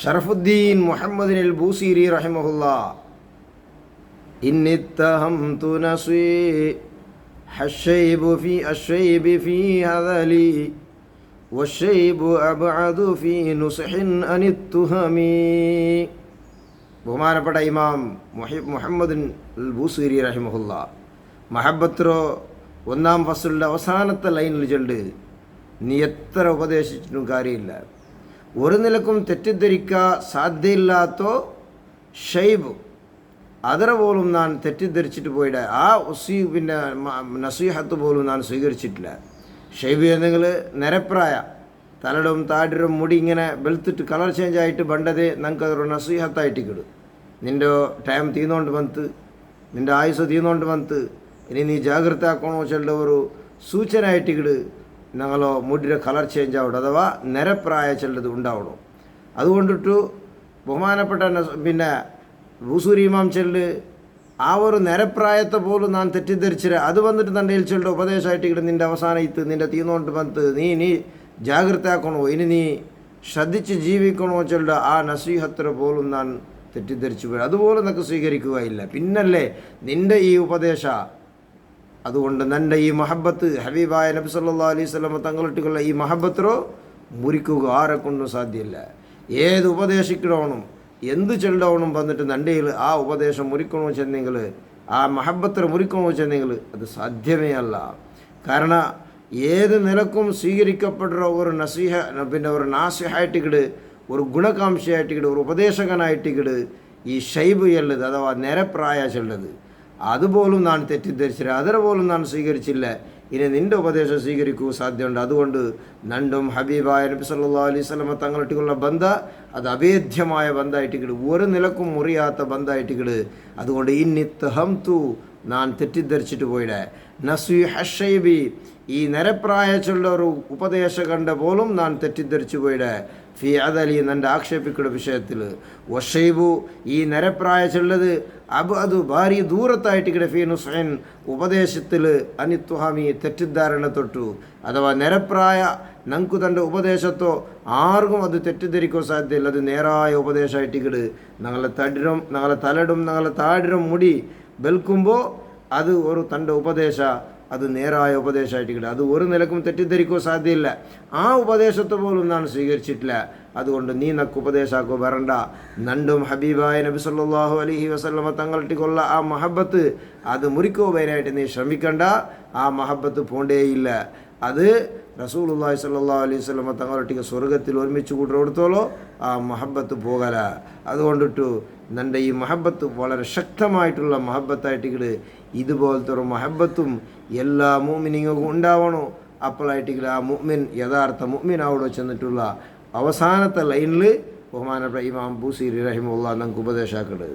ഷറഫുദ്ദീൻ മുഹമ്മദ് അൽ ബൂസീരി റഹിമഹുല്ലാ ഇന്നിത്തഹംതു നസ്വി ഹശ്ശൈബു ഫി അശ്ശൈബി ഫി ഹദലി വശ്ശൈബു അബ്അദു ഫി നുസ്ഹിൻ അനിത്തുഹമി. ബഹുമാനപ്പെട്ട ഇമാം മുഹമ്മദ് അൽ ബൂസീരി റഹിമഹുല്ലാ മഹബത്രോ ഒന്നാം ഫസ്ലിൻ്റെ അവസാനത്തെ ലൈനിൽ ചൊല്ല്, നീ എത്ര ഉപദേശിച്ചിട്ടും കാര്യമില്ല, ഒരു നിലക്കും തെറ്റിദ്ധരിക്കാൻ സാധ്യമില്ലാത്തോ ഷൈബ് അതര പോലും ഞാൻ തെറ്റിദ്ധരിച്ചിട്ട് പോയിട്ട് ആ പിന്നെ നസീഹത്ത് പോലും ഞാൻ സ്വീകരിച്ചിട്ടില്ല. ഷൈബ് എന്നെങ്കിൽ നിരപ്രായ തലടും താടിരും മുടി ഇങ്ങനെ വെളുത്തിട്ട് കളർ ചേഞ്ച് ആയിട്ട് ബണ്ടത് നമുക്കതൊരു നസീഹത്തായിട്ട് കിടും. നിൻ്റെ ടൈം തീർന്നുകൊണ്ട് വന്ന്, നിൻ്റെ ആയുസ് തീർന്നുകൊണ്ട് വന്ന്, ഇനി നീ ജാഗ്രത ആക്കണോ ചെല്ല ഒരു സൂചന ആയിട്ട് കിട്. ഞങ്ങളോ മുടിയുടെ കളർ ചേഞ്ച് ആവണം, അഥവാ നിരപ്രായ ചെല്ലത് ഉണ്ടാവണം. അതുകൊണ്ടിട്ട് ബഹുമാനപ്പെട്ട പിന്നെ ബൂസൂരി ഇമാം ചെല്ല് ആ ഒരു നിരപ്രായത്തെ പോലും ഞാൻ തെറ്റിദ്ധരിച്ചില്ല. അത് വന്നിട്ട് തൻ്റെ ചെല്ലുടെ ഉപദേശമായിട്ട് കിട്ടും. നിൻ്റെ അവസാനത്ത് നിൻ്റെ തീർന്നുകൊണ്ട് വന്ന് നീ ജാഗ്രത ആക്കണോ, ഇനി നീ ശ്രദ്ധിച്ച് ജീവിക്കണോ ചെല്ലുടെ ആ നസീഹത്തിന് പോലും ഞാൻ തെറ്റിദ്ധരിച്ചു പോയി. അതുപോലും നിനക്ക് സ്വീകരിക്കുകയില്ല. പിന്നല്ലേ നിൻ്റെ ഈ ഉപദേശ. അതുകൊണ്ട് നിൻ്റെ ഈ മഹബത്ത് ഹബീബായ നബി സല്ലല്ലാഹു അലൈഹി വസല്ലം തങ്ങളിട്ടുള്ള ഈ മഹബത്തിലോ മുറിക്കുക ആരെക്കൊണ്ടും സാധ്യമല്ല. ഏത് ഉപദേശിക്കണോണം എന്ത് ചെല്ലവണം വന്നിട്ട് നണ്ടയിൽ ആ ഉപദേശം മുറിക്കണോ ചെന്നെങ്കിൽ, ആ മഹബത്തിൽ മുറിക്കണോ ചെന്നെങ്കിൽ അത് സാധ്യമേ അല്ല. കാരണം ഏത് നിലക്കും സ്വീകരിക്കപ്പെടുന്ന ഒരു നസീഹ പിന്നെ ഒരു നാസിഹായിട്ടിക്കിട്, ഒരു ഗുണകാംക്ഷയായിട്ടിക്കിട്, ഒരു ഉപദേശകനായിട്ടിക്കിട് ഈ ഷൈബ് ചെല്ലത് അഥവാ നിരപ്രായ ചെല്ലത് അതുപോലും ഞാൻ തെറ്റിദ്ധരിച്ചില്ല, അതിനെ പോലും ഞാൻ സ്വീകരിച്ചില്ല. ഇനി നിൻ്റെ ഉപദേശം സ്വീകരിക്കുക സാധ്യമുണ്ട്. അതുകൊണ്ട് നണ്ടും ഹബീബായ നബി സല്ലല്ലാഹു അലൈഹി വസല്ലം തങ്ങളിട്ടുള്ള ബന്ധ അത് അഭേദ്യമായ ബന്ധമായിട്ടിക്കിട്, ഒരു നിലക്കും മുറിയാത്ത ബന്ധമായിട്ടിക്കിട്. അതുകൊണ്ട് ഇന്നിത്തഹംതു ഞാൻ തെറ്റിദ്ധരിച്ചിട്ട് പോയിടെ നസ്വി ഹശ്ശൈബി ഈ നിരപ്രായച്ചുള്ള ഒരു ഉപദേശകൻ്റെ പോലും ഞാൻ തെറ്റിദ്ധരിച്ചു പോയിടെ ഫി അദലി എൻ്റെ ആക്ഷേപിക്കുന്ന വിഷയത്തിൽ വഷൈബു ഈ നിരപ്രായച്ചുള്ളത് അത് ഭാരി ദൂരത്തായിട്ടിക്കടെ ഫി നുസ്ഹിൻ ഉപദേശത്തിൽ അനിത്തുഹാമി തെറ്റിദ്ധാരണ തൊട്ടു. അഥവാ നിരപ്രായ നമുക്ക് തൻ്റെ ഉപദേശത്തോ ആർക്കും അത് തെറ്റിദ്ധരിക്കാൻ സാധ്യതയില്ല. അത് നേരായ ഉപദേശമായിട്ടിക്കട് ഞങ്ങളെ തലടും ഞങ്ങളെ താടിരും മുടി വെൽക്കുമ്പോൾ അത് ഒരു തൻ്റെ ഉപദേശ അത് നേരായ ഉപദേശമായിട്ടിക്കട്ടെ. അത് ഒരു നിലക്കും തെറ്റിദ്ധരിക്കോ സാധ്യമില്ല. ആ ഉപദേശത്തെ പോലും ഞാൻ സ്വീകരിച്ചിട്ടില്ല. അതുകൊണ്ട് നീ നക്ക് ഉപദേശമാക്കോ വരണ്ട. നണ്ടും ഹബീബായ നബി സല്ലല്ലാഹു അലൈഹി വസല്ലമ തങ്ങളിട്ടിക്കൊള്ള ആ മഹബത്ത് അത് മുറിക്കോ വരാനായിട്ട് നീ ശ്രമിക്കണ്ട. ആ മഹബത്ത് പോണ്ടേയില്ല. അത് റസൂലുള്ളാഹി സ്വല്ലല്ലാഹു അലൈഹി വസല്ലമ തങ്ങളിട്ടിക്ക് സ്വർഗത്തിൽ ഒരുമിച്ച് കൂട്ടിയെടുത്തോളോ ആ മഹബത്ത് പോകല. അതുകൊണ്ടിട്ടു നിൻ്റെ ഈ മഹബത്ത് വളരെ ശക്തമായിട്ടുള്ള മഹബത്തായിട്ടിക്കട്. ഇതുപോലത്തെ ഒരു മഹബത്തും എല്ലാ മുഅ്മിനീങ്ങൾക്കും ഉണ്ടാവണോ. അപ്പോഴായിട്ടിക്കട് ആ മുഅ്മിൻ യഥാർത്ഥ മുഅ്മിൻ അവിടെ ചെന്നിട്ടുള്ള അവസാനത്തെ ലൈനിൽ ബഹുമാനപ്പെട്ട ഇമാം ബൂസീരി റഹിമഹുല്ലാഹ് നമുക്ക് ഉപദേശാക്കട്.